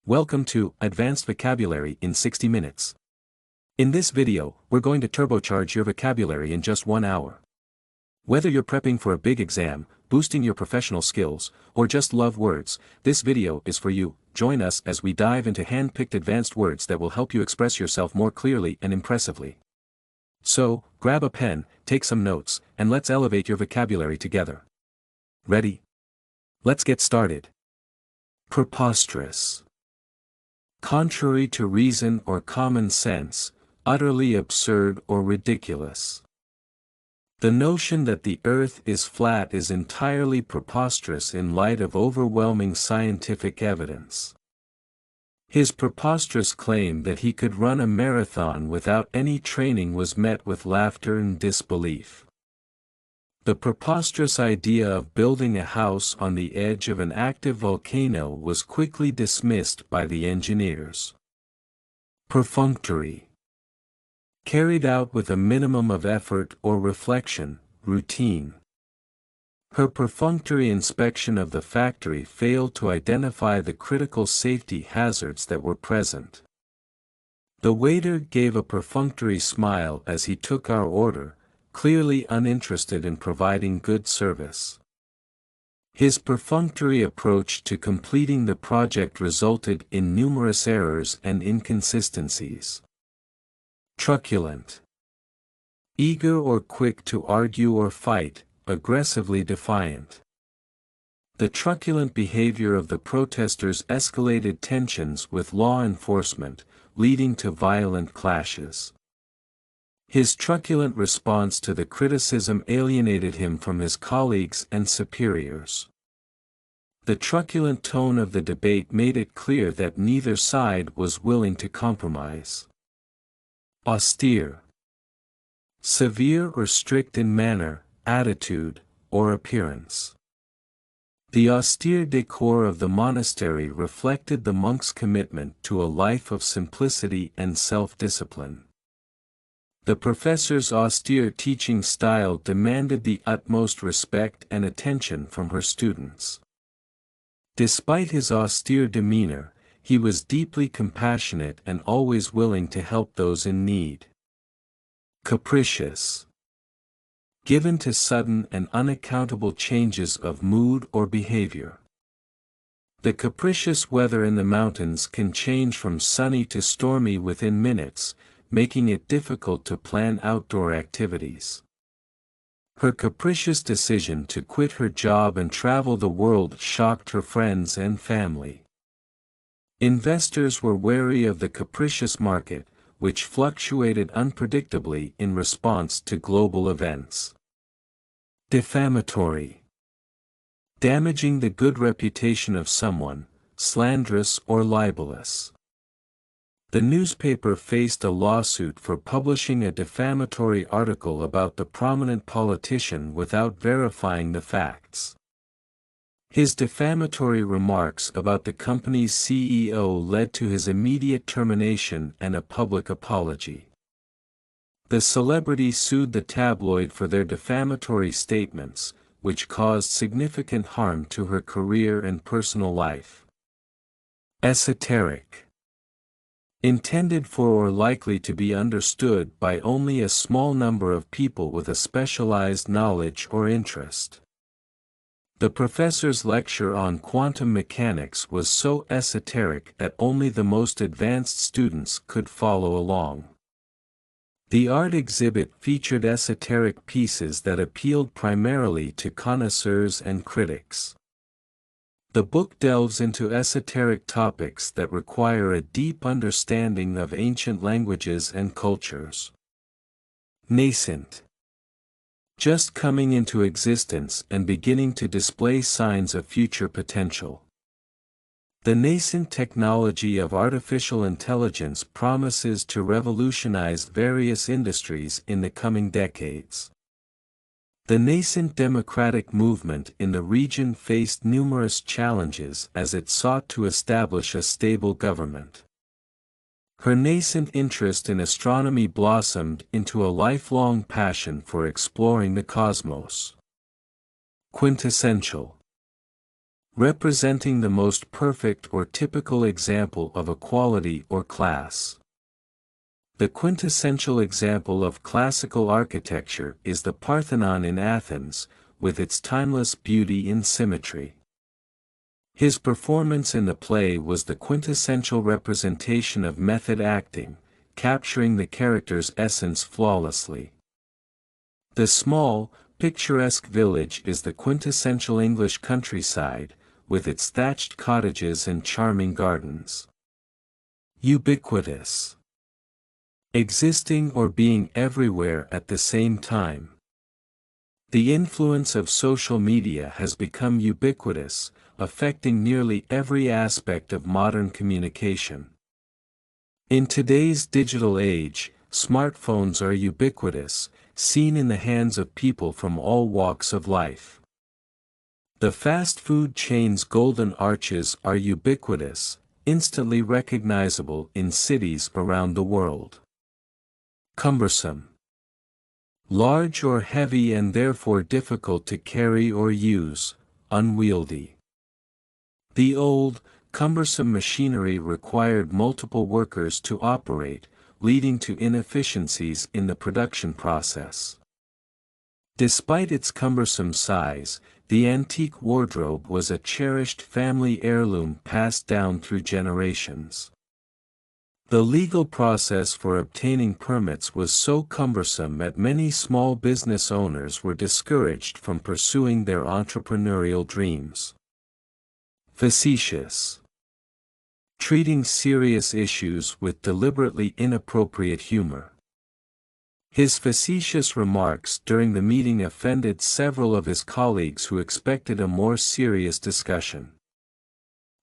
Welcome to Advanced Vocabulary in 60 Minutes. In this video, we're going to turbocharge your vocabulary in just 1 hour. Whether you're prepping for a big exam, boosting your professional skills, or just love words, this video is for you. Join us as we dive into hand-picked advanced words that will help you express yourself more clearly and impressively. So, grab a pen, take some notes, and let's elevate your vocabulary together. Ready? Let's get started. Preposterous. Contrary to reason or common sense, utterly absurd or ridiculous. The notion that the earth is flat is entirely preposterous in light of overwhelming scientific evidence. His preposterous claim that he could run a marathon without any training was met with laughter and disbelief. The preposterous idea of building a house on the edge of an active volcano was quickly dismissed by the engineers. Perfunctory. Carried out with a minimum of effort or reflection, routine. Her perfunctory inspection of the factory failed to identify the critical safety hazards that were present. The waiter gave a perfunctory smile as he took our order, clearly uninterested in providing good service. His perfunctory approach to completing the project resulted in numerous errors and inconsistencies. Truculent. Eager or quick to argue or fight, aggressively defiant. The truculent behavior of the protesters escalated tensions with law enforcement, leading to violent clashes. His truculent response to the criticism alienated him from his colleagues and superiors. The truculent tone of the debate made it clear that neither side was willing to compromise. Austere. Severe or strict in manner, attitude, or appearance. The austere decor of the monastery reflected the monk's commitment to a life of simplicity and self-discipline. The professor's austere teaching style demanded the utmost respect and attention from her students. Despite his austere demeanor, he was deeply compassionate and always willing to help those in need. Capricious. Given to sudden and unaccountable changes of mood or behavior. The capricious weather in the mountains can change from sunny to stormy within minutes, making it difficult to plan outdoor activities. Her capricious decision to quit her job and travel the world shocked her friends and family. Investors were wary of the capricious market, which fluctuated unpredictably in response to global events. Defamatory. Damaging the good reputation of someone, slanderous or libelous. The newspaper faced a lawsuit for publishing a defamatory article about the prominent politician without verifying the facts. His defamatory remarks about the company's CEO led to his immediate termination and a public apology. The celebrity sued the tabloid for their defamatory statements, which caused significant harm to her career and personal life. Esoteric. Intended for or likely to be understood by only a small number of people with a specialized knowledge or interest. The professor's lecture on quantum mechanics was so esoteric that only the most advanced students could follow along. The art exhibit featured esoteric pieces that appealed primarily to connoisseurs and critics. The book delves into esoteric topics that require a deep understanding of ancient languages and cultures. Nascent. Just coming into existence and beginning to display signs of future potential. The nascent technology of artificial intelligence promises to revolutionize various industries in the coming decades. The nascent democratic movement in the region faced numerous challenges as it sought to establish a stable government. Her nascent interest in astronomy blossomed into a lifelong passion for exploring the cosmos. Quintessential. representing the most perfect or typical example of a quality or class. The quintessential example of classical architecture is the Parthenon in Athens, with its timeless beauty and symmetry. His performance in the play was the quintessential representation of method acting, capturing the character's essence flawlessly. The small, picturesque village is the quintessential English countryside, with its thatched cottages and charming gardens. Ubiquitous. Existing or being everywhere at the same time. The influence of social media has become ubiquitous, affecting nearly every aspect of modern communication. In today's digital age, smartphones are ubiquitous, seen in the hands of people from all walks of life. The fast food chain's golden arches are ubiquitous, instantly recognizable in cities around the world. Cumbersome. Large or heavy and therefore difficult to carry or use, unwieldy. The old, cumbersome machinery required multiple workers to operate, leading to inefficiencies in the production process. Despite its cumbersome size, the antique wardrobe was a cherished family heirloom passed down through generations. The legal process for obtaining permits was so cumbersome that many small business owners were discouraged from pursuing their entrepreneurial dreams. Facetious. Treating serious issues with deliberately inappropriate humor. His facetious remarks during the meeting offended several of his colleagues who expected a more serious discussion.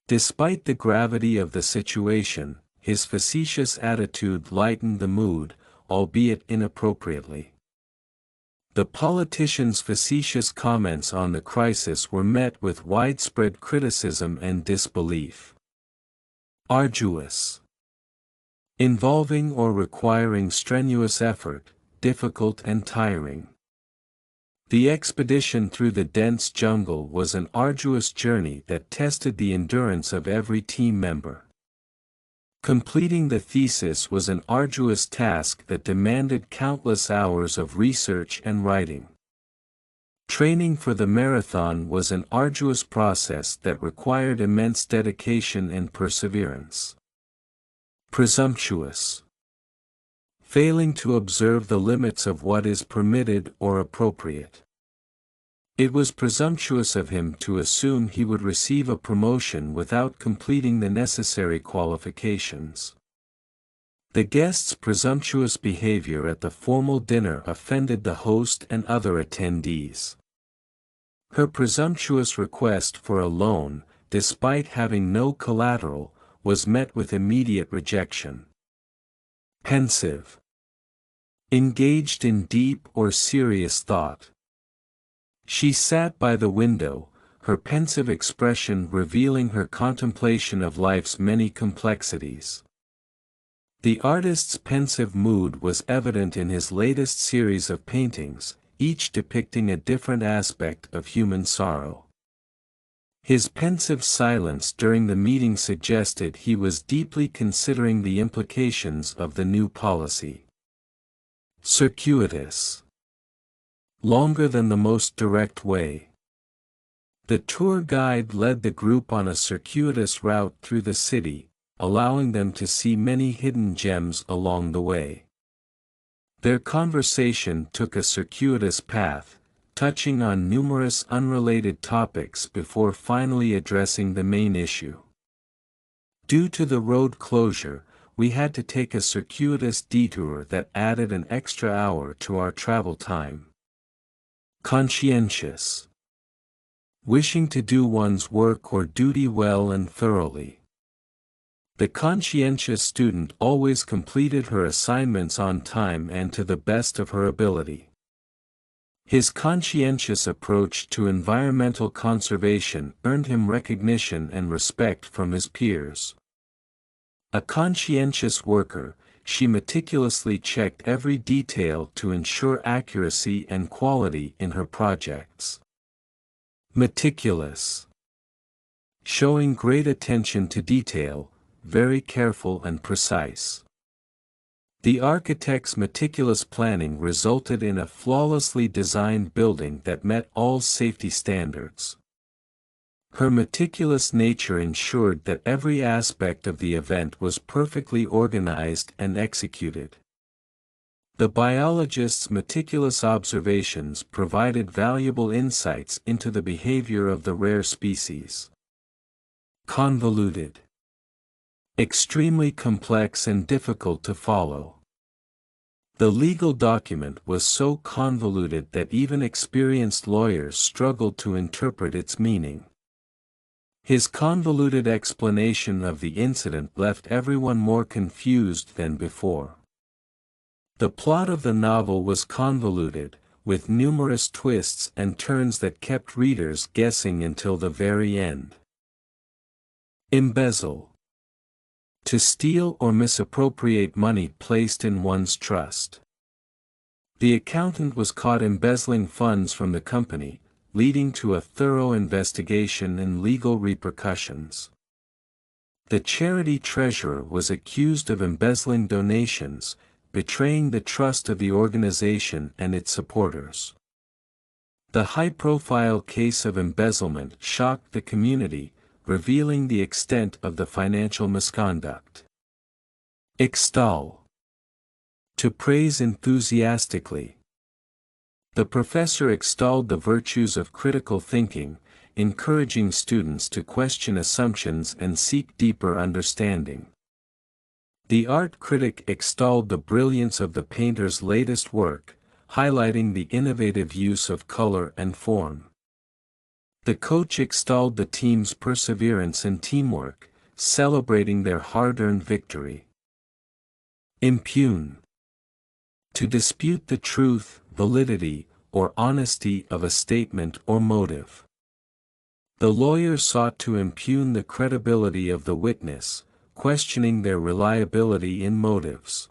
Despite the gravity of the situation, his facetious attitude lightened the mood, albeit inappropriately. The politician's facetious comments on the crisis were met with widespread criticism and disbelief. Arduous. Involving or requiring strenuous effort, difficult and tiring. The expedition through the dense jungle was an arduous journey that tested the endurance of every team member. Completing the thesis was an arduous task that demanded countless hours of research and writing. Training for the marathon was an arduous process that required immense dedication and perseverance. Presumptuous. Failing to observe the limits of what is permitted or appropriate. It was presumptuous of him to assume he would receive a promotion without completing the necessary qualifications. The guest's presumptuous behavior at the formal dinner offended the host and other attendees. Her presumptuous request for a loan, despite having no collateral, was met with immediate rejection. Pensive. Engaged in deep or serious thought. She sat by the window, her pensive expression revealing her contemplation of life's many complexities. The artist's pensive mood was evident in his latest series of paintings, each depicting a different aspect of human sorrow. His pensive silence during the meeting suggested he was deeply considering the implications of the new policy. Circuitous. Longer than the most direct way. The tour guide led the group on a circuitous route through the city, allowing them to see many hidden gems along the way. Their conversation took a circuitous path, touching on numerous unrelated topics before finally addressing the main issue. Due to the road closure, we had to take a circuitous detour that added an extra hour to our travel time. Conscientious. Wishing to do one's work or duty well and thoroughly. The conscientious student always completed her assignments on time and to the best of her ability. His conscientious approach to environmental conservation earned him recognition and respect from his peers. A conscientious worker, she meticulously checked every detail to ensure accuracy and quality in her projects. Meticulous. showing great attention to detail, very careful and precise. The architect's meticulous planning resulted in a flawlessly designed building that met all safety standards. Her meticulous nature ensured that every aspect of the event was perfectly organized and executed. The biologist's meticulous observations provided valuable insights into the behavior of the rare species. Convoluted. Extremely complex and difficult to follow. The legal document was so convoluted that even experienced lawyers struggled to interpret its meaning. His convoluted explanation of the incident left everyone more confused than before. The plot of the novel was convoluted, with numerous twists and turns that kept readers guessing until the very end. Embezzle. To steal or misappropriate money placed in one's trust. The accountant was caught embezzling funds from the company, leading to a thorough investigation and legal repercussions. The charity treasurer was accused of embezzling donations, betraying the trust of the organization and its supporters. The high-profile case of embezzlement shocked the community, revealing the extent of the financial misconduct. Extol. To praise enthusiastically. The professor extolled the virtues of critical thinking, encouraging students to question assumptions and seek deeper understanding. The art critic extolled the brilliance of the painter's latest work, highlighting the innovative use of color and form. The coach extolled the team's perseverance and teamwork, celebrating their hard-earned victory. Impugn. To dispute the truth, validity, or honesty of a statement or motive. The lawyer sought to impugn the credibility of the witness, questioning their reliability in motives.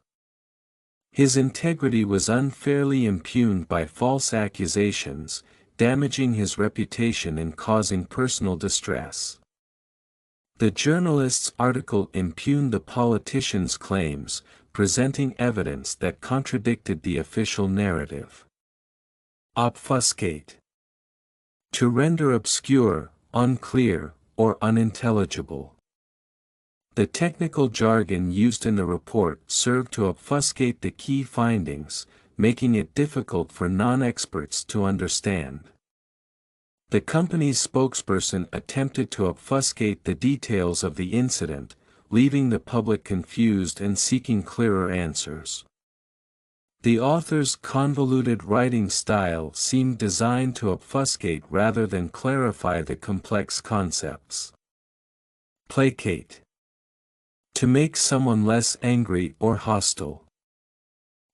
His integrity was unfairly impugned by false accusations, damaging his reputation and causing personal distress. The journalist's article impugned the politician's claims, presenting evidence that contradicted the official narrative. Obfuscate. To render obscure, unclear, or unintelligible. The technical jargon used in the report served to obfuscate the key findings, making it difficult for non-experts to understand. The company's spokesperson attempted to obfuscate the details of the incident, leaving the public confused and seeking clearer answers. The author's convoluted writing style seemed designed to obfuscate rather than clarify the complex concepts. Placate. To make someone less angry or hostile.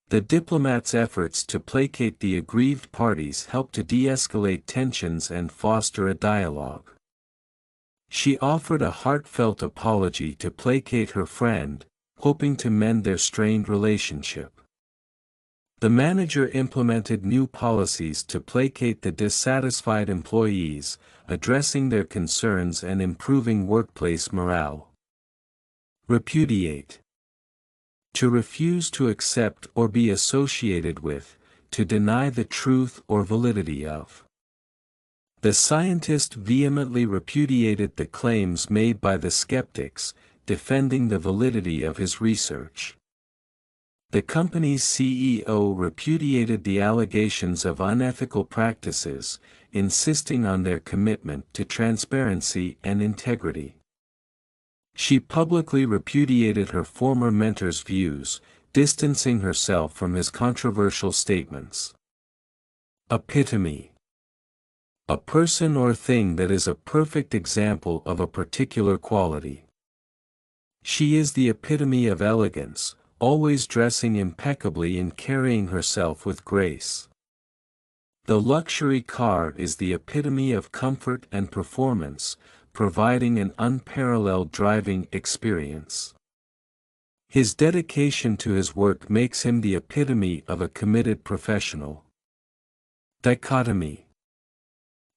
The diplomat's efforts to placate the aggrieved parties helped to de-escalate tensions and foster a dialogue. She offered a heartfelt apology to placate her friend, hoping to mend their strained relationship. The manager implemented new policies to placate the dissatisfied employees, addressing their concerns and improving workplace morale. Repudiate. To refuse to accept or be associated with, to deny the truth or validity of. The scientist vehemently repudiated the claims made by the skeptics, defending the validity of his research. The company's CEO repudiated the allegations of unethical practices, insisting on their commitment to transparency and integrity. She publicly repudiated her former mentor's views, distancing herself from his controversial statements. Epitome. A person or thing that is a perfect example of a particular quality. She is the epitome of elegance, always dressing impeccably and carrying herself with grace. The luxury car is the epitome of comfort and performance, providing an unparalleled driving experience. His dedication to his work makes him the epitome of a committed professional. Dichotomy.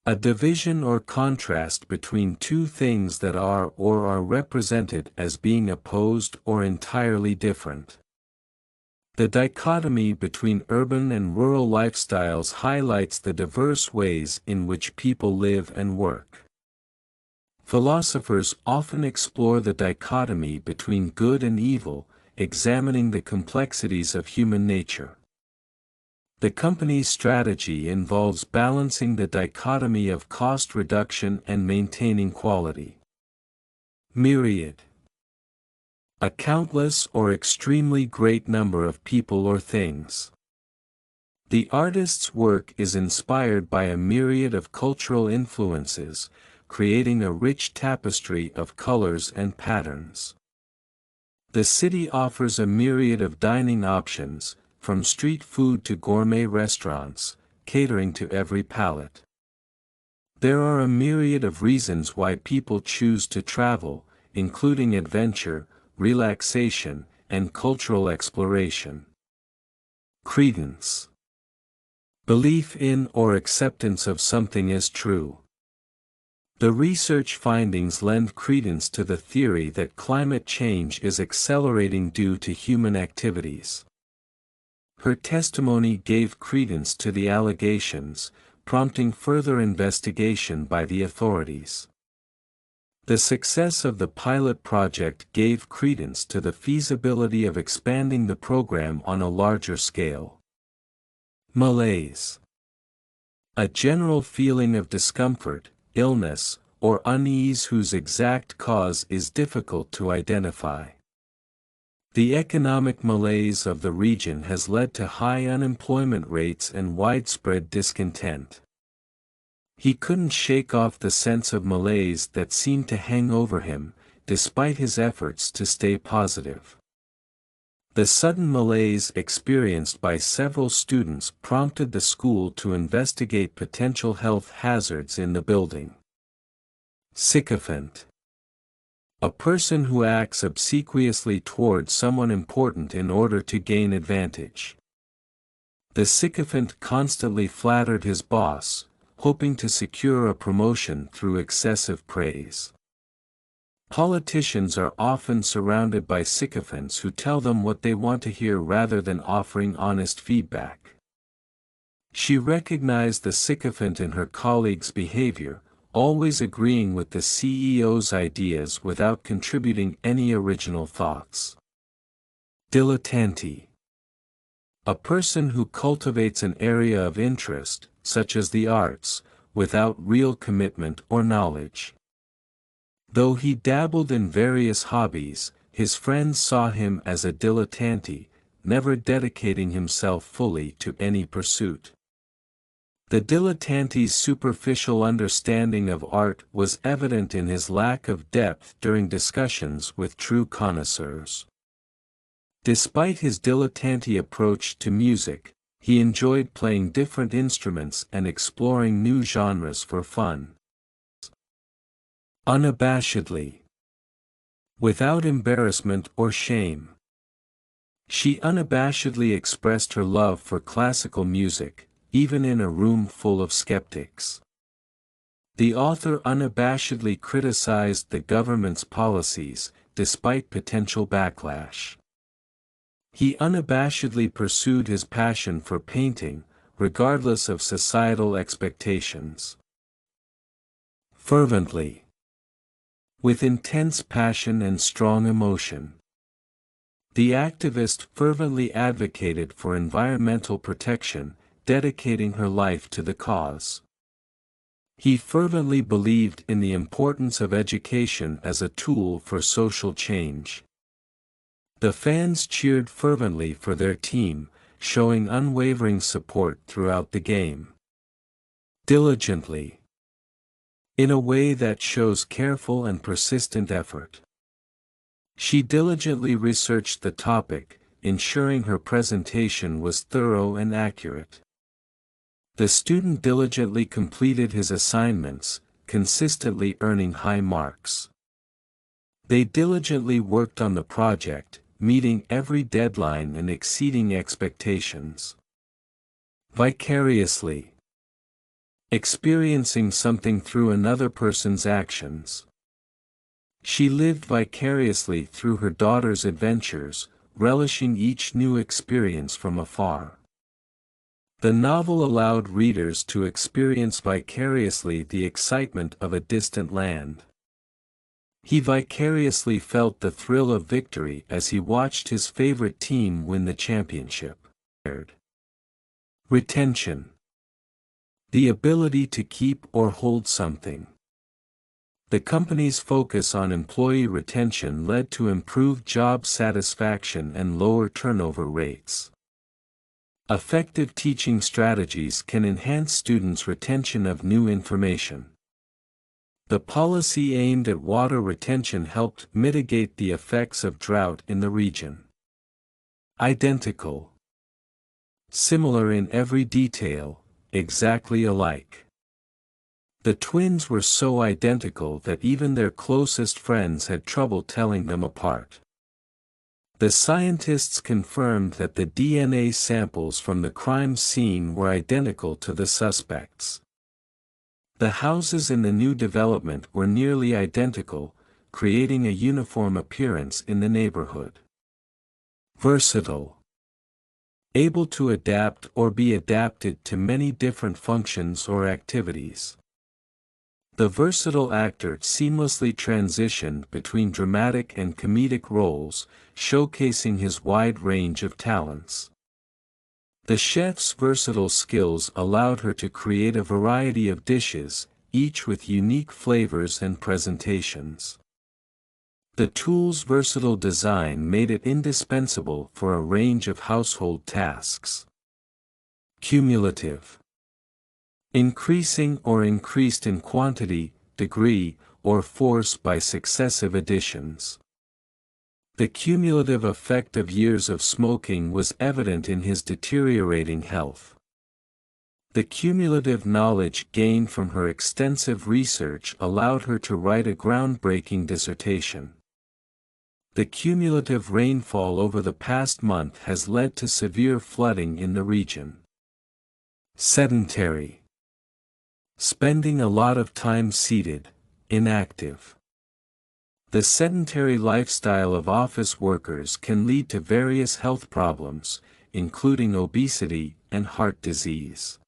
A division or contrast between two things that are or are represented as being opposed or entirely different. The dichotomy between urban and rural lifestyles highlights the diverse ways in which people live and work. Philosophers often explore the dichotomy between good and evil, examining the complexities of human nature. The company's strategy involves balancing the dichotomy of cost reduction and maintaining quality. Myriad. A countless or extremely great number of people or things. The artist's work is inspired by a myriad of cultural influences, creating a rich tapestry of colors and patterns. The city offers a myriad of dining options, from street food to gourmet restaurants, catering to every palate. There are a myriad of reasons why people choose to travel, including adventure, relaxation, and cultural exploration. Credence. Belief in or acceptance of something as true. The research findings lend credence to the theory that climate change is accelerating due to human activities. Her testimony gave credence to the allegations, prompting further investigation by the authorities. The success of the pilot project gave credence to the feasibility of expanding the program on a larger scale. Malaise. A general feeling of discomfort, illness, or unease whose exact cause is difficult to identify. The economic malaise of the region has led to high unemployment rates and widespread discontent. He couldn't shake off the sense of malaise that seemed to hang over him, despite his efforts to stay positive. The sudden malaise experienced by several students prompted the school to investigate potential health hazards in the building. Sycophant. A person who acts obsequiously toward someone important in order to gain advantage. The sycophant constantly flattered his boss, hoping to secure a promotion through excessive praise. Politicians are often surrounded by sycophants who tell them what they want to hear rather than offering honest feedback. She recognized the sycophant in her colleague's behavior, always agreeing with the CEO's ideas without contributing any original thoughts. Dilettante. A person who cultivates an area of interest, such as the arts, without real commitment or knowledge. Though he dabbled in various hobbies, his friends saw him as a dilettante, never dedicating himself fully to any pursuit. The dilettante's superficial understanding of art was evident in his lack of depth during discussions with true connoisseurs. Despite his dilettante approach to music, he enjoyed playing different instruments and exploring new genres for fun. Unabashedly. Without embarrassment or shame. She unabashedly expressed her love for classical music, even in a room full of skeptics. The author unabashedly criticized the government's policies, despite potential backlash. He unabashedly pursued his passion for painting, regardless of societal expectations. Fervently. With intense passion and strong emotion. The activist fervently advocated for environmental protection, dedicating her life to the cause. He fervently believed in the importance of education as a tool for social change. The fans cheered fervently for their team, showing unwavering support throughout the game. Diligently. In a way that shows careful and persistent effort. She diligently researched the topic, ensuring her presentation was thorough and accurate. The student diligently completed his assignments, consistently earning high marks. They diligently worked on the project, meeting every deadline and exceeding expectations. Vicariously. experiencing something through another person's actions. She lived vicariously through her daughter's adventures, relishing each new experience from afar. The novel allowed readers to experience vicariously the excitement of a distant land. He vicariously felt the thrill of victory as he watched his favorite team win the championship. Retention. The ability to keep or hold something. The company's focus on employee retention led to improved job satisfaction and lower turnover rates. Effective teaching strategies can enhance students' retention of new information. The policy aimed at water retention helped mitigate the effects of drought in the region. Identical. Similar in every detail, exactly alike. The twins were so identical that even their closest friends had trouble telling them apart. The scientists confirmed that the DNA samples from the crime scene were identical to the suspects. The houses in the new development were nearly identical, creating a uniform appearance in the neighborhood. Versatile. Able to adapt or be adapted to many different functions or activities. The versatile actor seamlessly transitioned between dramatic and comedic roles, showcasing his wide range of talents. The chef's versatile skills allowed her to create a variety of dishes, each with unique flavors and presentations. The tool's versatile design made it indispensable for a range of household tasks. Cumulative. Increasing or increased in quantity, degree, or force by successive additions. The cumulative effect of years of smoking was evident in his deteriorating health. The cumulative knowledge gained from her extensive research allowed her to write a groundbreaking dissertation. The cumulative rainfall over the past month has led to severe flooding in the region. Sedentary. Spending a lot of time seated, inactive. The sedentary lifestyle of office workers can lead to various health problems, including obesity and heart disease.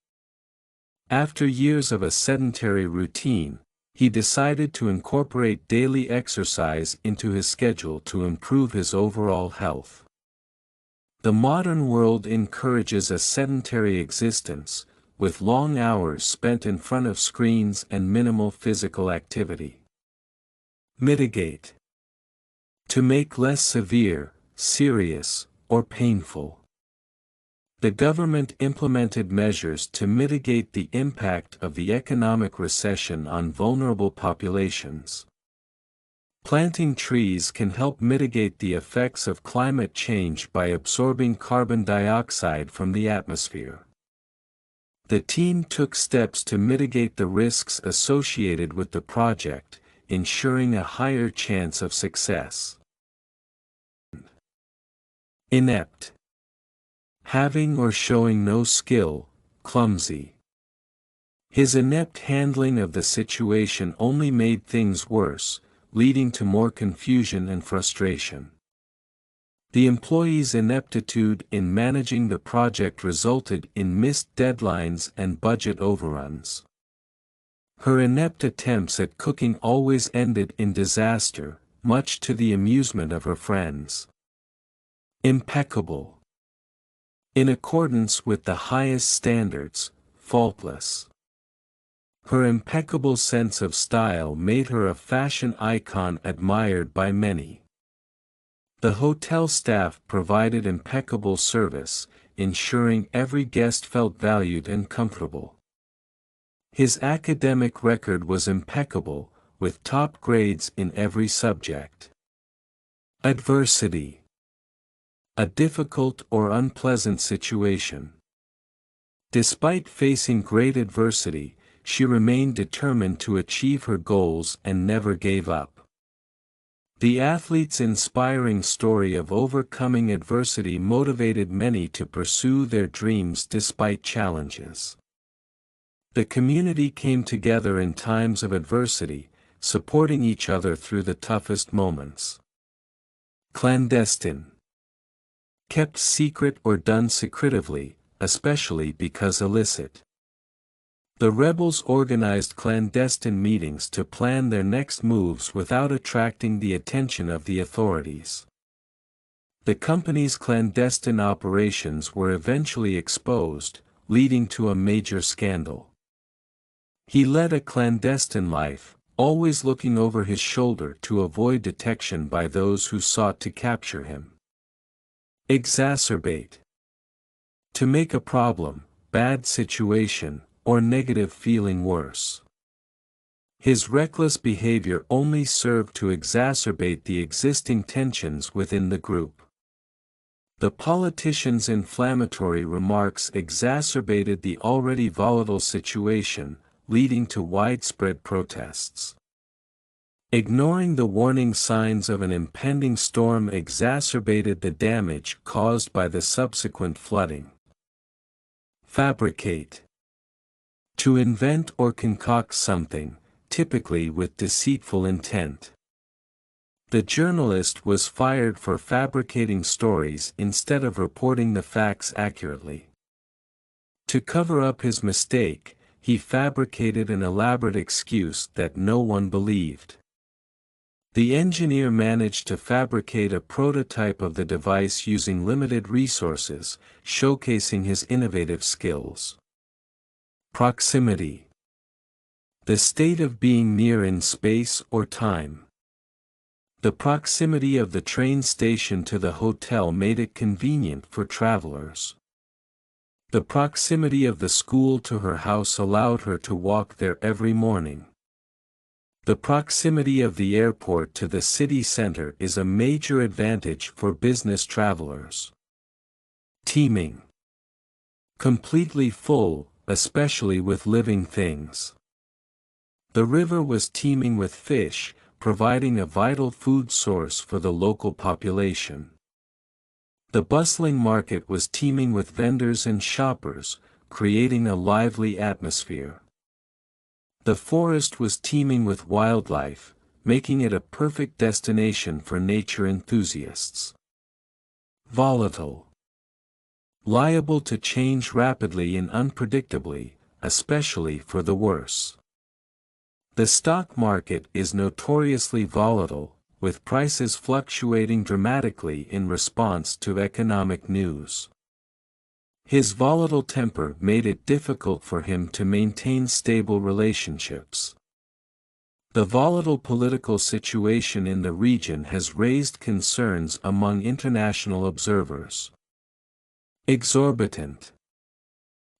After years of a sedentary routine, he decided to incorporate daily exercise into his schedule to improve his overall health. The modern world encourages a sedentary existence, with long hours spent in front of screens and minimal physical activity. Mitigate. To make less severe, serious, or painful. The government implemented measures to mitigate the impact of the economic recession on vulnerable populations. Planting trees can help mitigate the effects of climate change by absorbing carbon dioxide from the atmosphere. The team took steps to mitigate the risks associated with the project, ensuring a higher chance of success. Inept. Having or showing no skill, clumsy. His inept handling of the situation only made things worse, leading to more confusion and frustration. The employee's ineptitude in managing the project resulted in missed deadlines and budget overruns. Her inept attempts at cooking always ended in disaster, much to the amusement of her friends. Impeccable. In accordance with the highest standards, faultless. Her impeccable sense of style made her a fashion icon admired by many. The hotel staff provided impeccable service, ensuring every guest felt valued and comfortable. His academic record was impeccable, with top grades in every subject. Adversity. A difficult or unpleasant situation. Despite facing great adversity, she remained determined to achieve her goals and never gave up. The athlete's inspiring story of overcoming adversity motivated many to pursue their dreams despite challenges. The community came together in times of adversity, supporting each other through the toughest moments. Clandestine. Kept secret or done secretively, especially because illicit. The rebels organized clandestine meetings to plan their next moves without attracting the attention of the authorities. The company's clandestine operations were eventually exposed, leading to a major scandal. He led a clandestine life, always looking over his shoulder to avoid detection by those who sought to capture him. Exacerbate. To make a problem, bad situation, or negative feeling worse. His reckless behavior only served to exacerbate the existing tensions within the group. The politician's inflammatory remarks exacerbated the already volatile situation, leading to widespread protests. Ignoring the warning signs of an impending storm exacerbated the damage caused by the subsequent flooding. Fabricate. To invent or concoct something, typically with deceitful intent. The journalist was fired for fabricating stories instead of reporting the facts accurately. To cover up his mistake, he fabricated an elaborate excuse that no one believed. The engineer managed to fabricate a prototype of the device using limited resources, showcasing his innovative skills. Proximity. The state of being near in space or time. The proximity of the train station to the hotel made it convenient for travelers. The proximity of the school to her house allowed her to walk there every morning. The proximity of the airport to the city center is a major advantage for business travelers. Teeming. Completely full, especially with living things. The river was teeming with fish, providing a vital food source for the local population. The bustling market was teeming with vendors and shoppers, creating a lively atmosphere. The forest was teeming with wildlife, making it a perfect destination for nature enthusiasts. Volatile. Liable to change rapidly and unpredictably, especially for the worse. The stock market is notoriously volatile, with prices fluctuating dramatically in response to economic news. His volatile temper made it difficult for him to maintain stable relationships. The volatile political situation in the region has raised concerns among international observers. Exorbitant.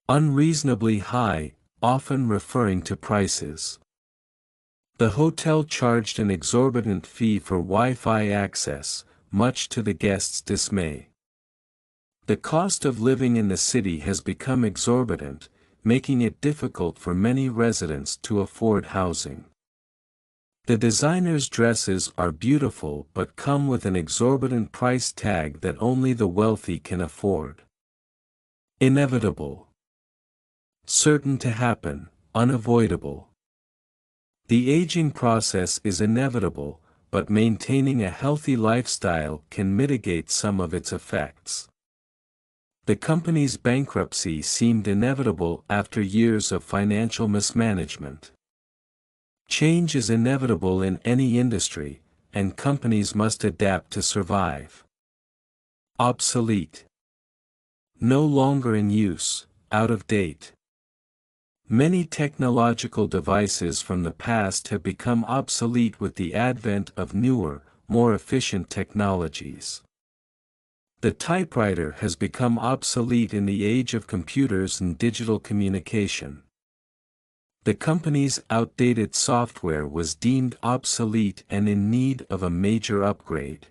Unreasonably high, often referring to prices. The hotel charged an exorbitant fee for Wi-Fi access, much to the guests' dismay. The cost of living in the city has become exorbitant, making it difficult for many residents to afford housing. The designer's dresses are beautiful but come with an exorbitant price tag that only the wealthy can afford. Inevitable. Certain to happen, unavoidable. The aging process is inevitable, but maintaining a healthy lifestyle can mitigate some of its effects. The company's bankruptcy seemed inevitable after years of financial mismanagement. Change is inevitable in any industry, and companies must adapt to survive. Obsolete. No longer in use, out of date. Many technological devices from the past have become obsolete with the advent of newer, more efficient technologies. The typewriter has become obsolete in the age of computers and digital communication. The company's outdated software was deemed obsolete and in need of a major upgrade.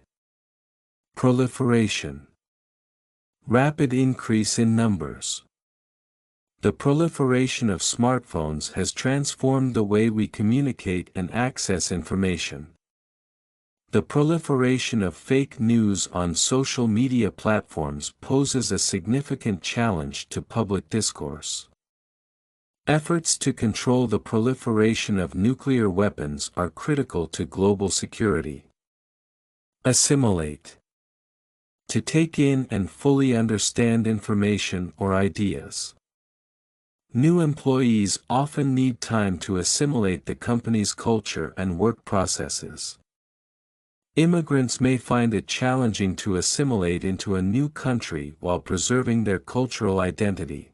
Proliferation. Rapid increase in numbers. The proliferation of smartphones has transformed the way we communicate and access information. The proliferation of fake news on social media platforms poses a significant challenge to public discourse. Efforts to control the proliferation of nuclear weapons are critical to global security. Assimilate. To take in and fully understand information or ideas. New employees often need time to assimilate the company's culture and work processes. Immigrants may find it challenging to assimilate into a new country while preserving their cultural identity.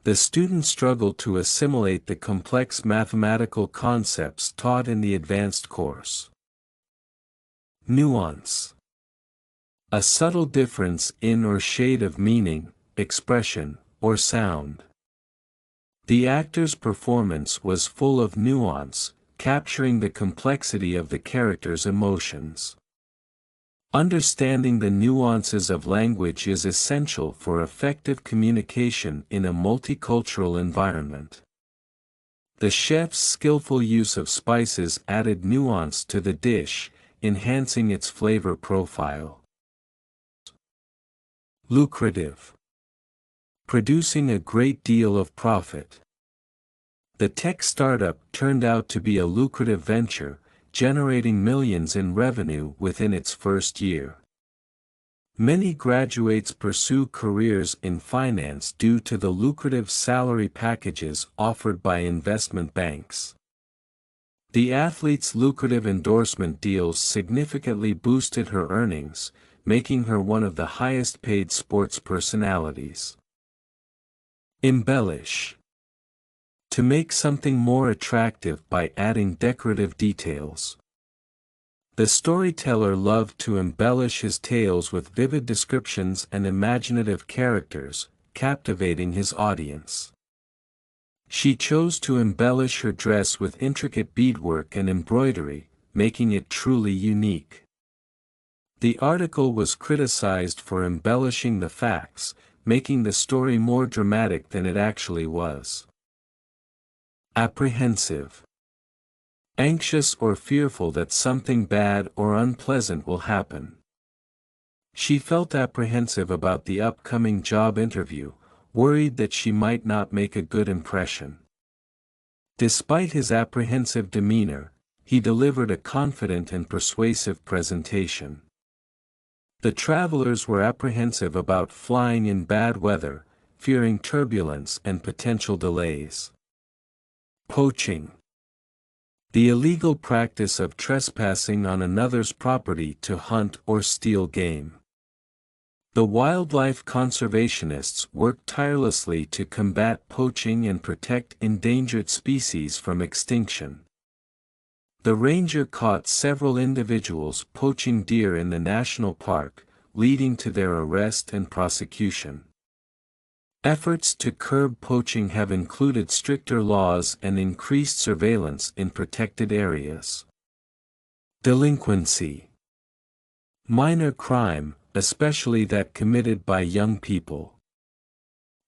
The students struggle to assimilate the complex mathematical concepts taught in the advanced course. Nuance. A subtle difference in or shade of meaning, expression, or sound. The actor's performance was full of nuance, capturing the complexity of the character's emotions. Understanding the nuances of language is essential for effective communication in a multicultural environment. The chef's skillful use of spices added nuance to the dish, enhancing its flavor profile. Lucrative. Producing a great deal of profit. The tech startup turned out to be a lucrative venture, generating millions in revenue within its first year. Many graduates pursue careers in finance due to the lucrative salary packages offered by investment banks. The athlete's lucrative endorsement deals significantly boosted her earnings, making her one of the highest-paid sports personalities. Embellish. To make something more attractive by adding decorative details. The storyteller loved to embellish his tales with vivid descriptions and imaginative characters, captivating his audience. She chose to embellish her dress with intricate beadwork and embroidery, making it truly unique. The article was criticized for embellishing the facts, making the story more dramatic than it actually was. Apprehensive. Anxious or fearful that something bad or unpleasant will happen. She felt apprehensive about the upcoming job interview, worried that she might not make a good impression. Despite his apprehensive demeanor, he delivered a confident and persuasive presentation. The travelers were apprehensive about flying in bad weather, fearing turbulence and potential delays. Poaching. The illegal practice of trespassing on another's property to hunt or steal game. The wildlife conservationists worked tirelessly to combat poaching and protect endangered species from extinction. The ranger caught several individuals poaching deer in the national park, leading to their arrest and prosecution. Efforts to curb poaching have included stricter laws and increased surveillance in protected areas. Delinquency. Minor crime, especially that committed by young people.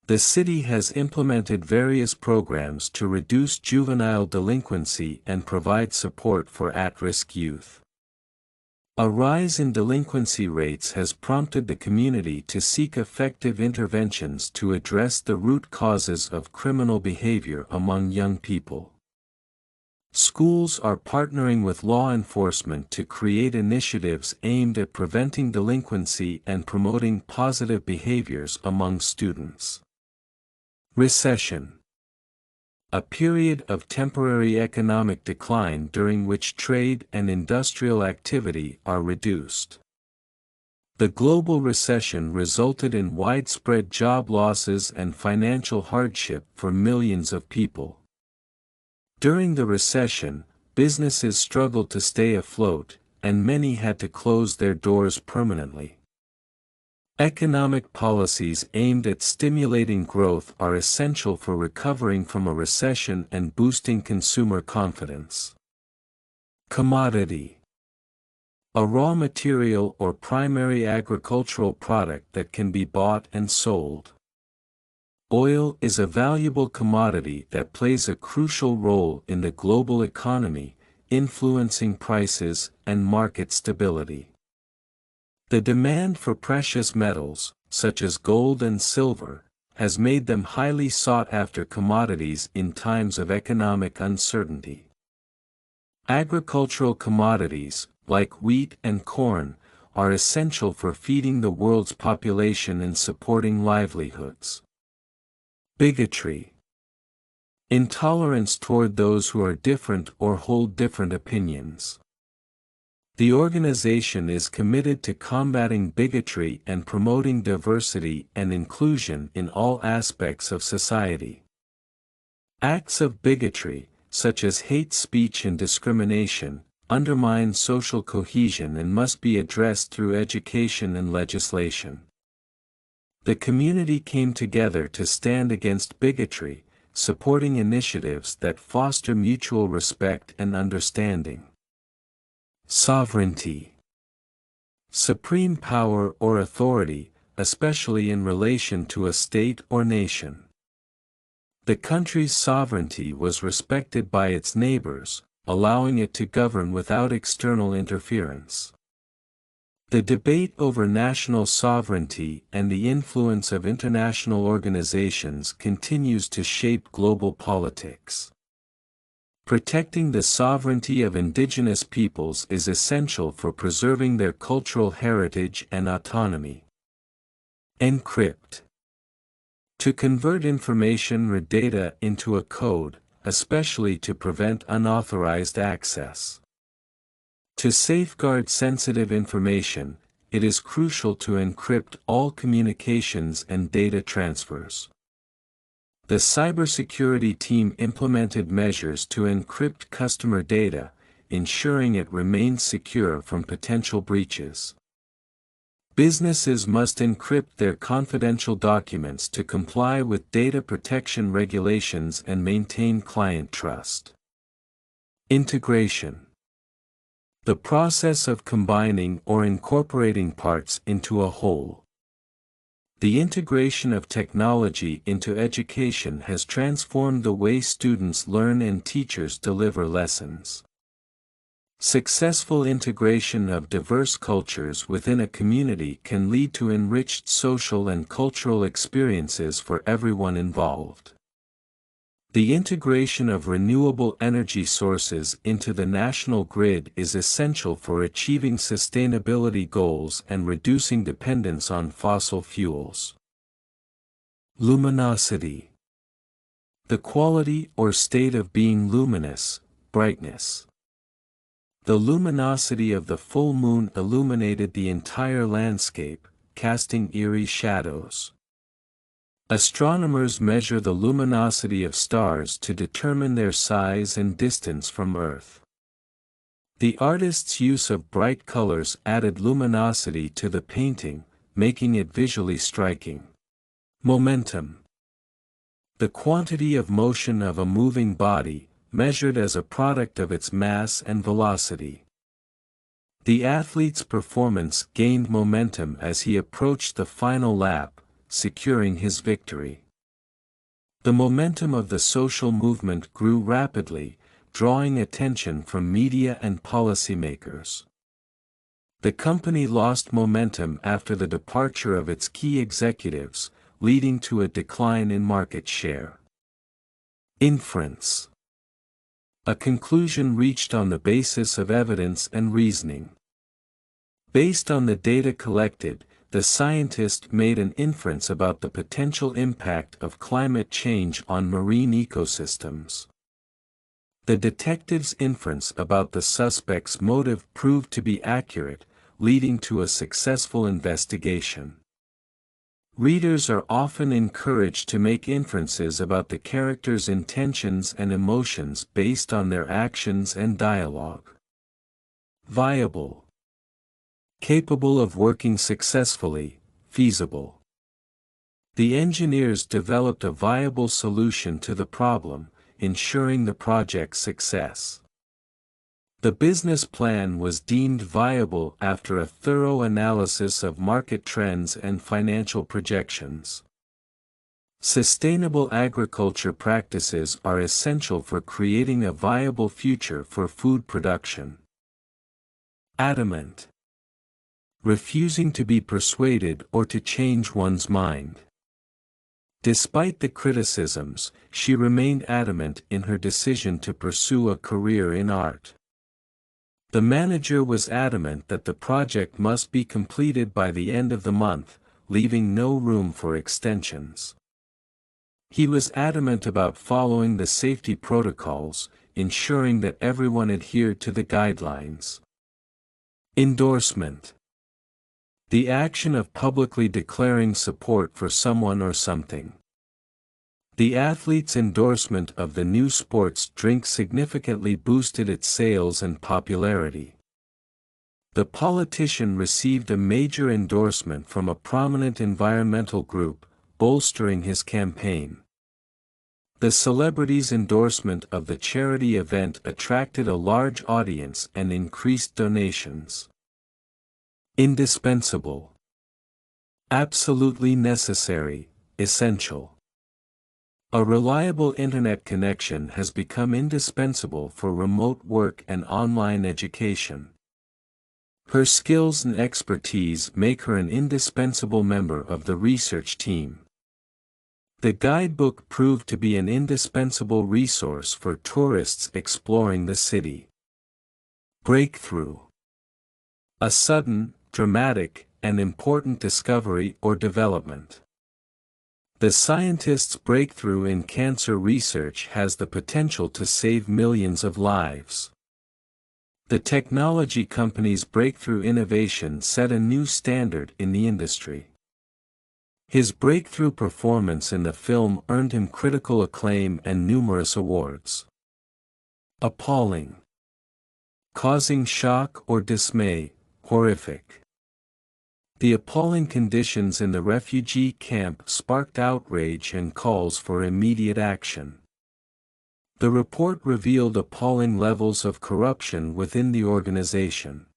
The city has implemented various programs to reduce juvenile delinquency and provide support for at-risk youth. A rise in delinquency rates has prompted the community to seek effective interventions to address the root causes of criminal behavior among young people. Schools are partnering with law enforcement to create initiatives aimed at preventing delinquency and promoting positive behaviors among students. Recession. A period of temporary economic decline during which trade and industrial activity are reduced. The global recession resulted in widespread job losses and financial hardship for millions of people. During the recession, businesses struggled to stay afloat, and many had to close their doors permanently. Economic policies aimed at stimulating growth are essential for recovering from a recession and boosting consumer confidence. Commodity. A raw material or primary agricultural product that can be bought and sold. Oil is a valuable commodity that plays a crucial role in the global economy, influencing prices and market stability. The demand for precious metals, such as gold and silver, has made them highly sought-after commodities in times of economic uncertainty. Agricultural commodities, like wheat and corn, are essential for feeding the world's population and supporting livelihoods. Bigotry. Intolerance toward those who are different or hold different opinions. The organization is committed to combating bigotry and promoting diversity and inclusion in all aspects of society. Acts of bigotry, such as hate speech and discrimination, undermine social cohesion and must be addressed through education and legislation. The community came together to stand against bigotry, supporting initiatives that foster mutual respect and understanding. Sovereignty. Supreme power or authority, especially in relation to a state or nation. The country's sovereignty was respected by its neighbors, allowing it to govern without external interference. The debate over national sovereignty and the influence of international organizations continues to shape global politics. Protecting the sovereignty of indigenous peoples is essential for preserving their cultural heritage and autonomy. Encrypt. To convert information or data into a code, especially to prevent unauthorized access. To safeguard sensitive information, it is crucial to encrypt all communications and data transfers. The cybersecurity team implemented measures to encrypt customer data, ensuring it remains secure from potential breaches. Businesses must encrypt their confidential documents to comply with data protection regulations and maintain client trust. Integration. The process of combining or incorporating parts into a whole. The integration of technology into education has transformed the way students learn and teachers deliver lessons. Successful integration of diverse cultures within a community can lead to enriched social and cultural experiences for everyone involved. The integration of renewable energy sources into the national grid is essential for achieving sustainability goals and reducing dependence on fossil fuels. Luminosity. The quality or state of being luminous, brightness. The luminosity of the full moon illuminated the entire landscape, casting eerie shadows. Astronomers measure the luminosity of stars to determine their size and distance from Earth. The artist's use of bright colors added luminosity to the painting, making it visually striking. Momentum. The quantity of motion of a moving body, measured as a product of its mass and velocity. The athlete's performance gained momentum as he approached the final lap, securing his victory. The momentum of the social movement grew rapidly, drawing attention from media and policymakers. The company lost momentum after the departure of its key executives, leading to a decline in market share. Inference. A conclusion reached on the basis of evidence and reasoning. Based on the data collected, the scientist made an inference about the potential impact of climate change on marine ecosystems. The detective's inference about the suspect's motive proved to be accurate, leading to a successful investigation. Readers are often encouraged to make inferences about the character's intentions and emotions based on their actions and dialogue. Viable. Capable of working successfully, feasible. The engineers developed a viable solution to the problem, ensuring the project's success. The business plan was deemed viable after a thorough analysis of market trends and financial projections. Sustainable agriculture practices are essential for creating a viable future for food production. Adamant. Refusing to be persuaded or to change one's mind. Despite the criticisms, she remained adamant in her decision to pursue a career in art. The manager was adamant that the project must be completed by the end of the month, leaving no room for extensions. He was adamant about following the safety protocols, ensuring that everyone adhered to the guidelines. Endorsement. The action of publicly declaring support for someone or something. The athlete's endorsement of the new sports drink significantly boosted its sales and popularity. The politician received a major endorsement from a prominent environmental group, bolstering his campaign. The celebrity's endorsement of the charity event attracted a large audience and increased donations. Indispensable. Absolutely necessary, essential. A reliable internet connection has become indispensable for remote work and online education. Her skills and expertise make her an indispensable member of the research team. The guidebook proved to be an indispensable resource for tourists exploring the city. Breakthrough. A sudden, dramatic, and important discovery or development. The scientist's breakthrough in cancer research has the potential to save millions of lives. The technology company's breakthrough innovation set a new standard in the industry. His breakthrough performance in the film earned him critical acclaim and numerous awards. Appalling. Causing shock or dismay, horrific. The appalling conditions in the refugee camp sparked outrage and calls for immediate action. The report revealed appalling levels of corruption within the organization.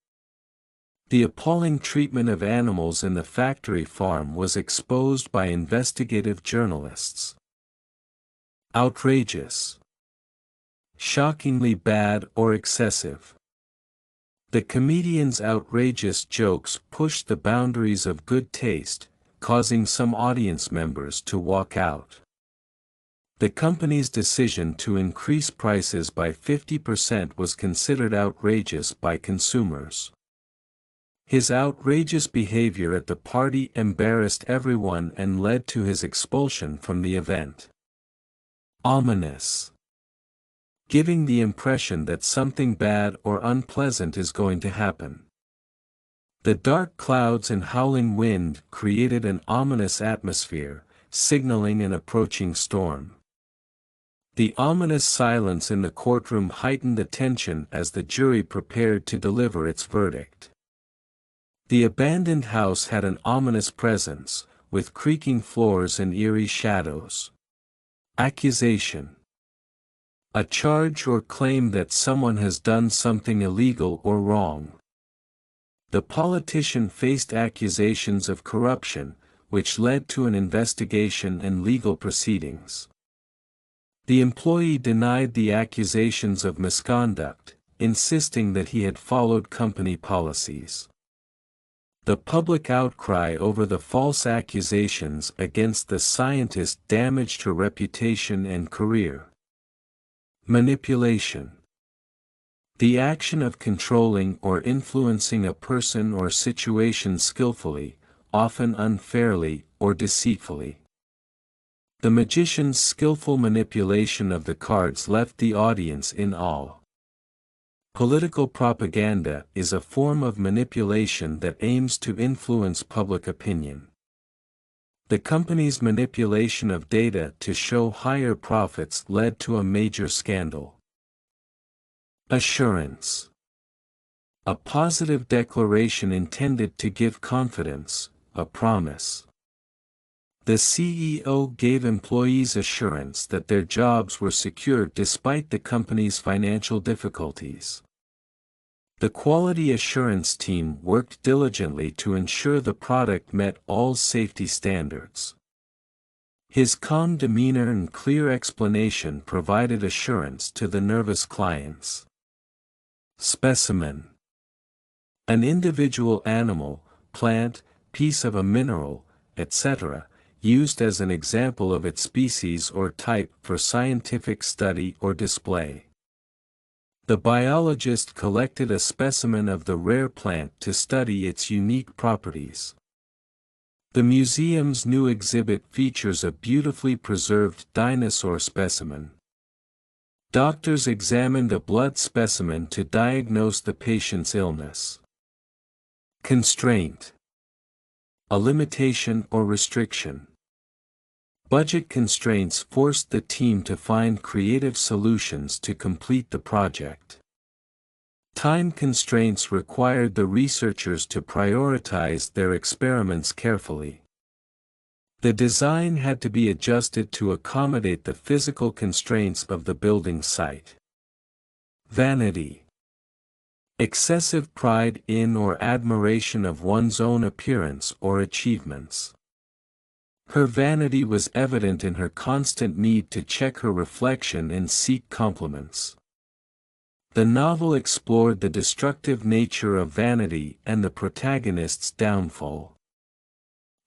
The appalling treatment of animals in the factory farm was exposed by investigative journalists. Outrageous. Shockingly bad or excessive. The comedian's outrageous jokes pushed the boundaries of good taste, causing some audience members to walk out. The company's decision to increase prices by 50% was considered outrageous by consumers. His outrageous behavior at the party embarrassed everyone and led to his expulsion from the event. Ominous. Giving the impression that something bad or unpleasant is going to happen. The dark clouds and howling wind created an ominous atmosphere, signaling an approaching storm. The ominous silence in the courtroom heightened the tension as the jury prepared to deliver its verdict. The abandoned house had an ominous presence, with creaking floors and eerie shadows. Accusation. A charge or claim that someone has done something illegal or wrong. The politician faced accusations of corruption, which led to an investigation and legal proceedings. The employee denied the accusations of misconduct, insisting that he had followed company policies. The public outcry over the false accusations against the scientist damaged her reputation and career. Manipulation. The action of controlling or influencing a person or situation skillfully, often unfairly or deceitfully. The magician's skillful manipulation of the cards left the audience in awe. Political propaganda is a form of manipulation that aims to influence public opinion. The company's manipulation of data to show higher profits led to a major scandal. Assurance. A positive declaration intended to give confidence, a promise. The CEO gave employees assurance that their jobs were secured despite the company's financial difficulties. The quality assurance team worked diligently to ensure the product met all safety standards. His calm demeanor and clear explanation provided assurance to the nervous clients. Specimen. An individual animal, plant, piece of a mineral, etc., used as an example of its species or type for scientific study or display. The biologist collected a specimen of the rare plant to study its unique properties. The museum's new exhibit features a beautifully preserved dinosaur specimen. Doctors examined a blood specimen to diagnose the patient's illness. Constraint. A limitation or restriction. Budget constraints forced the team to find creative solutions to complete the project. Time constraints required the researchers to prioritize their experiments carefully. The design had to be adjusted to accommodate the physical constraints of the building site. Vanity. Excessive pride in or admiration of one's own appearance or achievements. Her vanity was evident in her constant need to check her reflection and seek compliments. The novel explored the destructive nature of vanity and the protagonist's downfall.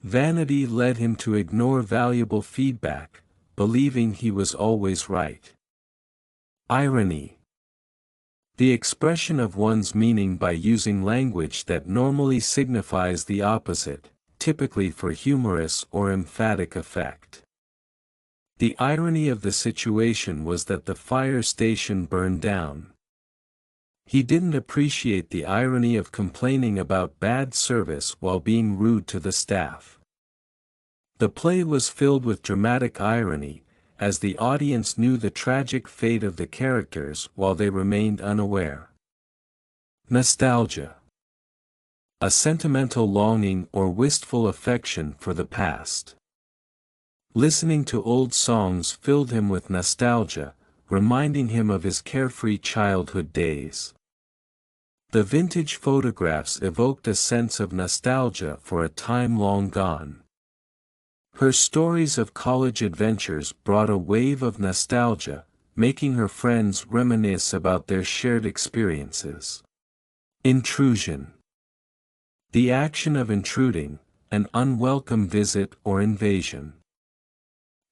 Vanity led him to ignore valuable feedback, believing he was always right. Irony. The expression of one's meaning by using language that normally signifies the opposite, typically for humorous or emphatic effect. The irony of the situation was that the fire station burned down. He didn't appreciate the irony of complaining about bad service while being rude to the staff. The play was filled with dramatic irony, as the audience knew the tragic fate of the characters while they remained unaware. Nostalgia. A sentimental longing or wistful affection for the past. Listening to old songs filled him with nostalgia, reminding him of his carefree childhood days. The vintage photographs evoked a sense of nostalgia for a time long gone. Her stories of college adventures brought a wave of nostalgia, making her friends reminisce about their shared experiences. Intrusion. The action of intruding, an unwelcome visit or invasion.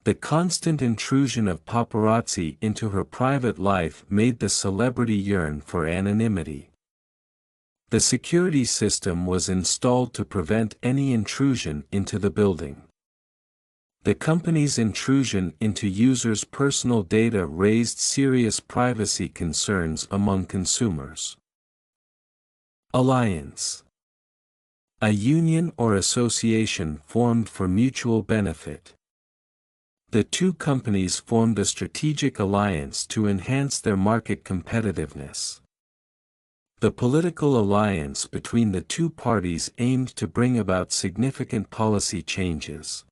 The constant intrusion of paparazzi into her private life made the celebrity yearn for anonymity. The security system was installed to prevent any intrusion into the building. The company's intrusion into users' personal data raised serious privacy concerns among consumers. Alliance. A union or association formed for mutual benefit. The two companies formed a strategic alliance to enhance their market competitiveness. The political alliance between the two parties aimed to bring about significant policy changes.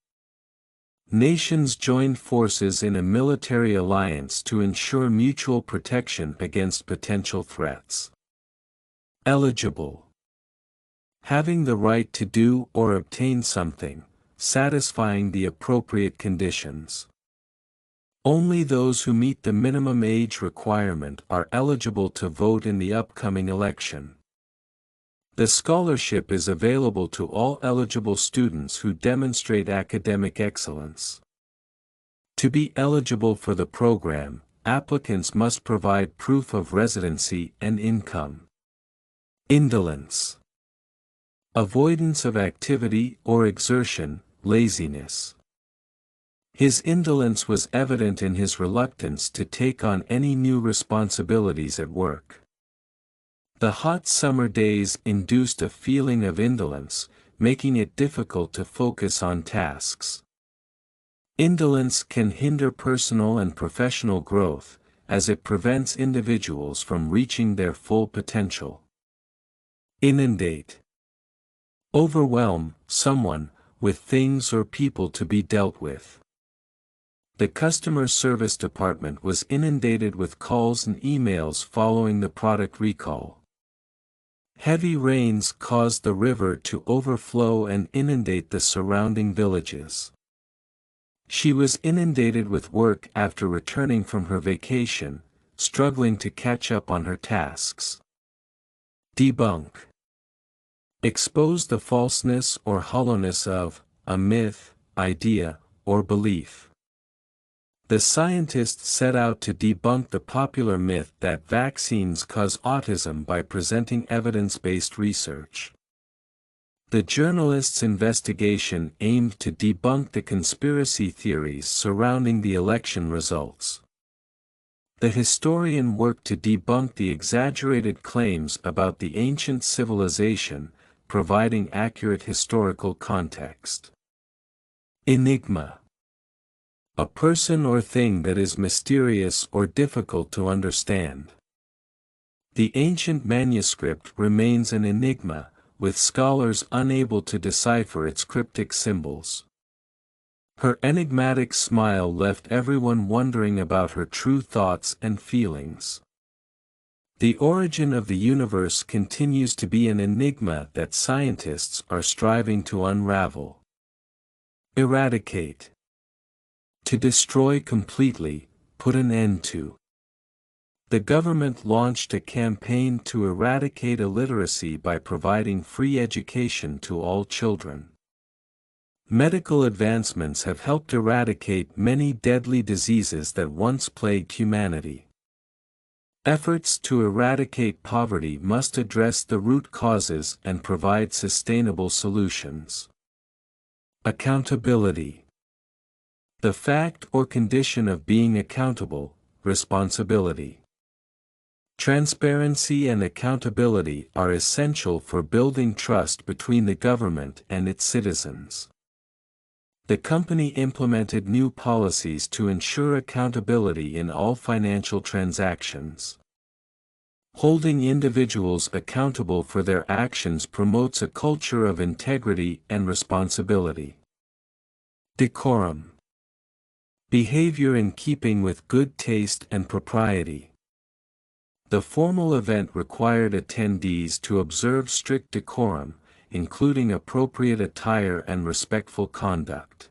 Nations joined forces in a military alliance to ensure mutual protection against potential threats. Eligible. Having the right to do or obtain something, satisfying the appropriate conditions. Only those who meet the minimum age requirement are eligible to vote in the upcoming election. The scholarship is available to all eligible students who demonstrate academic excellence. To be eligible for the program, applicants must provide proof of residency and income. Indolence. Avoidance of activity or exertion, laziness. His indolence was evident in his reluctance to take on any new responsibilities at work. The hot summer days induced a feeling of indolence, making it difficult to focus on tasks. Indolence can hinder personal and professional growth, as it prevents individuals from reaching their full potential. Inundate. Overwhelm someone with things or people to be dealt with. The customer service department was inundated with calls and emails following the product recall. Heavy rains caused the river to overflow and inundate the surrounding villages. She was inundated with work after returning from her vacation, struggling to catch up on her tasks. Debunk. Expose the falseness or hollowness of a myth, idea, or belief. The scientists set out to debunk the popular myth that vaccines cause autism by presenting evidence-based research. The journalists' investigation aimed to debunk the conspiracy theories surrounding the election results. The historian worked to debunk the exaggerated claims about the ancient civilization, providing accurate historical context. Enigma. A person or thing that is mysterious or difficult to understand. The ancient manuscript remains an enigma, with scholars unable to decipher its cryptic symbols. Her enigmatic smile left everyone wondering about her true thoughts and feelings. The origin of the universe continues to be an enigma that scientists are striving to unravel. Eradicate. To destroy completely, put an end to. The government launched a campaign to eradicate illiteracy by providing free education to all children. Medical advancements have helped eradicate many deadly diseases that once plagued humanity. Efforts to eradicate poverty must address the root causes and provide sustainable solutions. Accountability. The fact or condition of being accountable, responsibility. Transparency and accountability are essential for building trust between the government and its citizens. The company implemented new policies to ensure accountability in all financial transactions. Holding individuals accountable for their actions promotes a culture of integrity and responsibility. Decorum. Behavior in keeping with good taste and propriety. The formal event required attendees to observe strict decorum, including appropriate attire and respectful conduct.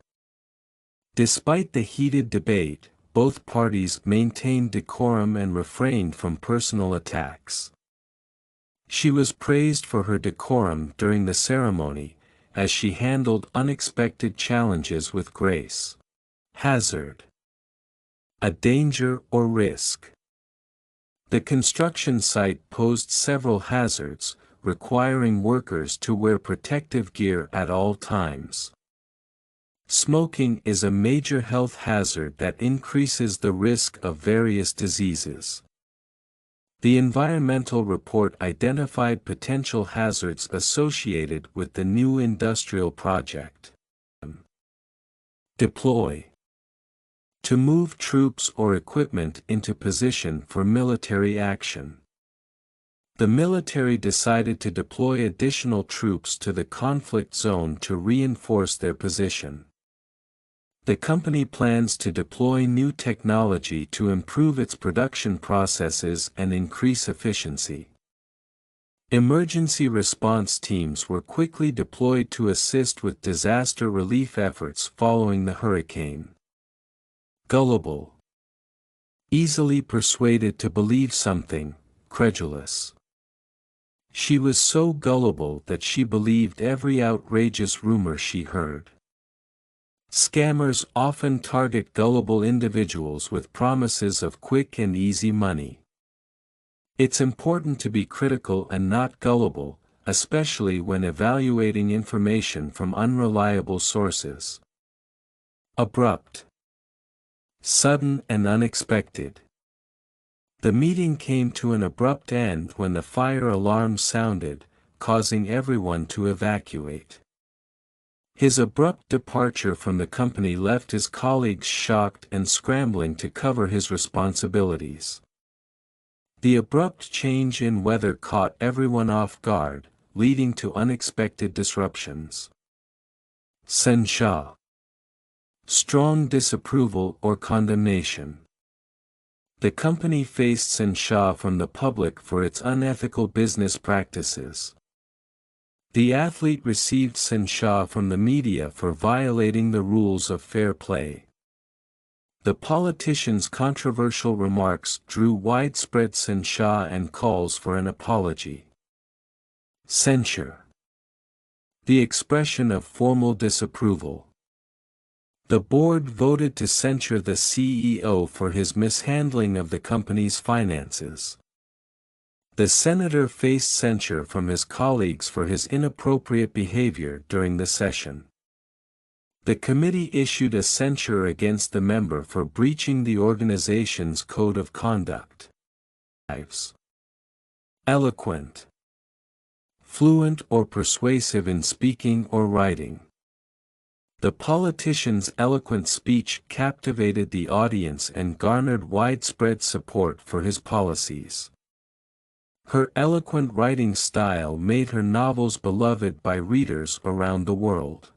Despite the heated debate, both parties maintained decorum and refrained from personal attacks. She was praised for her decorum during the ceremony, as she handled unexpected challenges with grace. Hazard. A danger or risk. The construction site posed several hazards, requiring workers to wear protective gear at all times. Smoking is a major health hazard that increases the risk of various diseases. The environmental report identified potential hazards associated with the new industrial project. Deploy. To move troops or equipment into position for military action. The military decided to deploy additional troops to the conflict zone to reinforce their position. The company plans to deploy new technology to improve its production processes and increase efficiency. Emergency response teams were quickly deployed to assist with disaster relief efforts following the hurricane. Gullible. Easily persuaded to believe something, credulous. She was so gullible that she believed every outrageous rumor she heard. Scammers often target gullible individuals with promises of quick and easy money. It's important to be critical and not gullible, especially when evaluating information from unreliable sources. Abrupt. Sudden and unexpected. The meeting came to an abrupt end when the fire alarm sounded, causing everyone to evacuate. His abrupt departure from the company left his colleagues shocked and scrambling to cover his responsibilities. The abrupt change in weather caught everyone off guard, leading to unexpected disruptions. Censure. Strong disapproval or condemnation. The company faced censure from the public for its unethical business practices. The athlete received censure from the media for violating the rules of fair play. The politician's controversial remarks drew widespread censure and calls for an apology. Censure. The expression of formal disapproval. The board voted to censure the CEO for his mishandling of the company's finances. The senator faced censure from his colleagues for his inappropriate behavior during the session. The committee issued a censure against the member for breaching the organization's code of conduct. Eloquent. Fluent or persuasive in speaking or writing. The politician's eloquent speech captivated the audience and garnered widespread support for his policies. Her eloquent writing style made her novels beloved by readers around the world.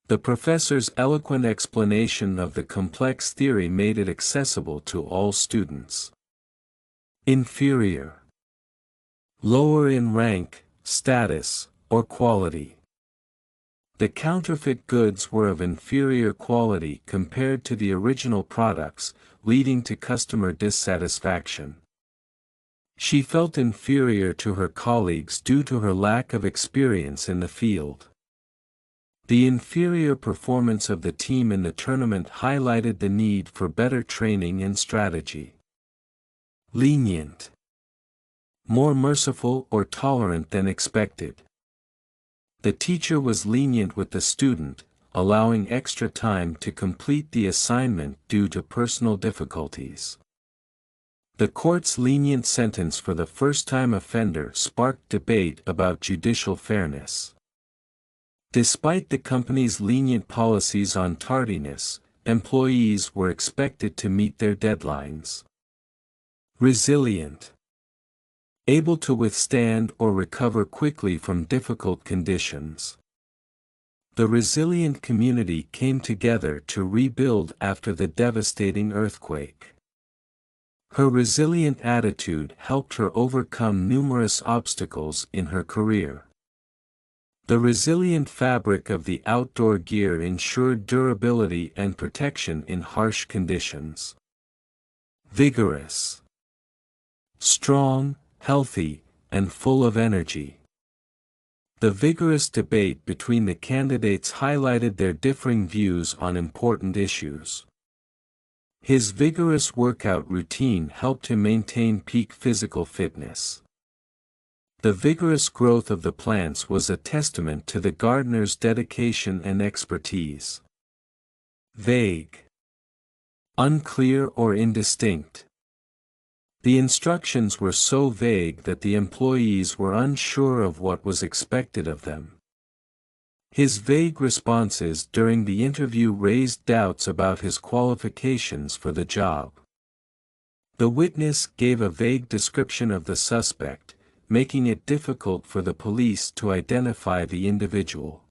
The professor's eloquent explanation of the complex theory made it accessible to all students. Inferior. Lower in rank, status, or quality. The counterfeit goods were of inferior quality compared to the original products, leading to customer dissatisfaction. She felt inferior to her colleagues due to her lack of experience in the field. The inferior performance of the team in the tournament highlighted the need for better training and strategy. Lenient. More merciful or tolerant than expected. The teacher was lenient with the student, allowing extra time to complete the assignment due to personal difficulties. The court's lenient sentence for the first-time offender sparked debate about judicial fairness. Despite the company's lenient policies on tardiness, employees were expected to meet their deadlines. Resilient. Able to withstand or recover quickly from difficult conditions. The resilient community came together to rebuild after the devastating earthquake. Her resilient attitude helped her overcome numerous obstacles in her career. The resilient fabric of the outdoor gear ensured durability and protection in harsh conditions. Vigorous. Strong, healthy, and full of energy. The vigorous debate between the candidates highlighted their differing views on important issues. His vigorous workout routine helped him maintain peak physical fitness. The vigorous growth of the plants was a testament to the gardener's dedication and expertise. Vague. Unclear or indistinct. The instructions were so vague that the employees were unsure of what was expected of them. His vague responses during the interview raised doubts about his qualifications for the job. The witness gave a vague description of the suspect, making it difficult for the police to identify the individual.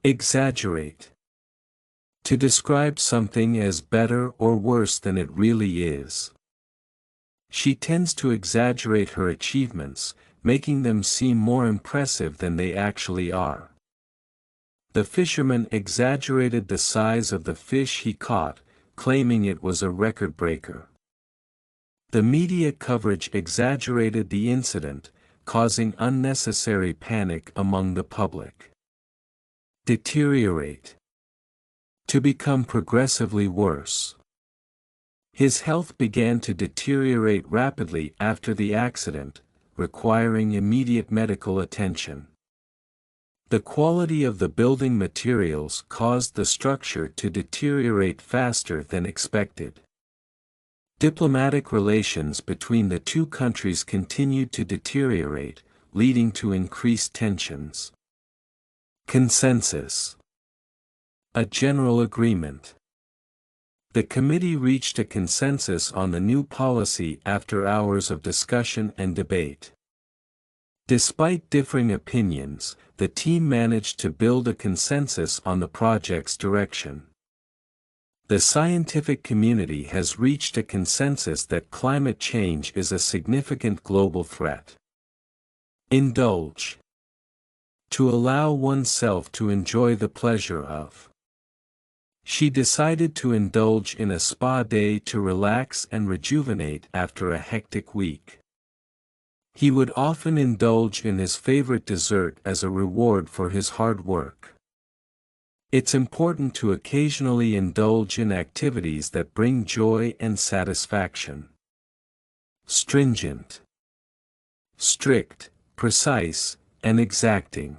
Exaggerate. To describe something as better or worse than it really is. She tends to exaggerate her achievements, making them seem more impressive than they actually are. The fisherman exaggerated the size of the fish he caught, claiming it was a record breaker. The media coverage exaggerated the incident, causing unnecessary panic among the public. Deteriorate. To become progressively worse. His health began to deteriorate rapidly after the accident, requiring immediate medical attention. The quality of the building materials caused the structure to deteriorate faster than expected. Diplomatic relations between the two countries continued to deteriorate, leading to increased tensions. Consensus. A general agreement. The committee reached a consensus on the new policy after hours of discussion and debate. Despite differing opinions, the team managed to build a consensus on the project's direction. The scientific community has reached a consensus that climate change is a significant global threat. Indulge. To allow oneself to enjoy the pleasure of. She decided to indulge in a spa day to relax and rejuvenate after a hectic week. He would often indulge in his favorite dessert as a reward for his hard work. It's important to occasionally indulge in activities that bring joy and satisfaction. Stringent. Strict, precise, and exacting.